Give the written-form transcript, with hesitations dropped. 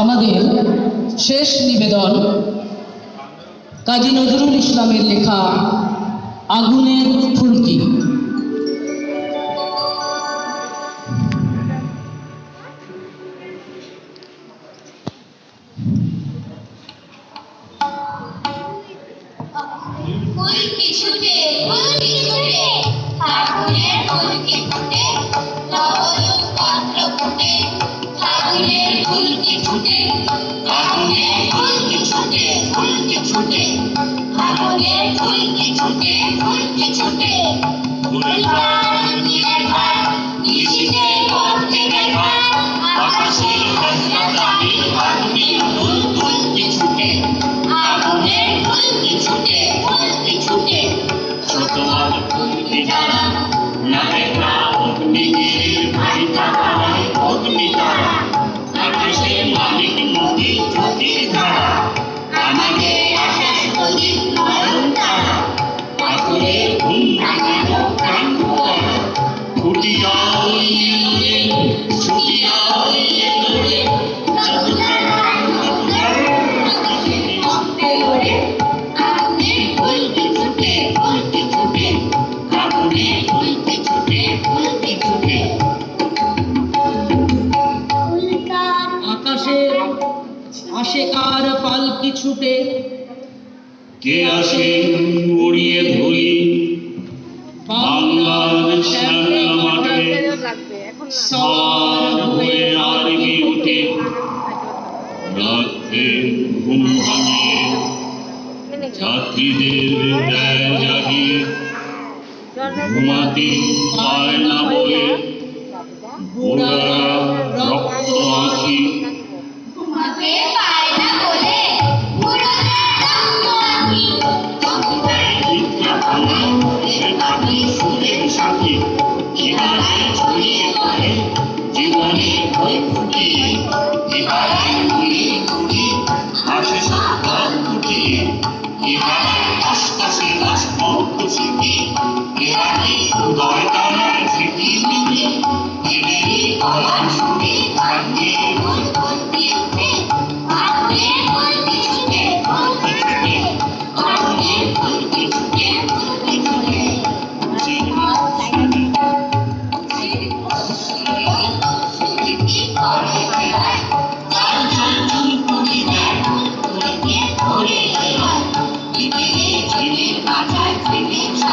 আমাদের শেষ নিবেদন কাজী নজরুল ইসলামের লেখা আগুনের ফুলকি। ফুলকি ছুটে ফুলকি ছুটে ফাগুনের ফুলকি ফুটে নবরূপ পত্র ফুটে ফাগুনের ফুলকি ছুটে ফাগুনের ফুলকি ছুটে ফুলকি ছুটে ফাগুনের ফুলকি ছুটে ফুলকি ছুটে ফুলকার নিয়ে ঘর নিশিতে করতে দেখা আকাশে হাসনা দাবি ফাগুনের ফুল ফুলকি ছুটে আগুনের ফুলকি ছুটে ফুলকি ছুটে ছোট বড় ফুলকি যারা নামে না অগ্নিগিরির ভাই তারায় অগ্নি তারা আকাশে মালিক নদী জ্যোতির ধারা আমাদের আকাশ প্রদীপ নয়ন তারা পাথরের ঘুম ভাঙানো প্রাণ ভরা ফুটিয়া ইয়ে ছুটিয়া ইয়ে তোরে আশেকার পালকি ছুটে কে আসে উড়িয়ে ধুলি বাংলার শ্যামলা মাঠে সবার হয়ে আরবি উঠে রাত্রে ঘুম ভাঙিয়ে যাত্রীদের দেয় জাগিয়ে ঘুমাতে পায় না বলে বুড়ারা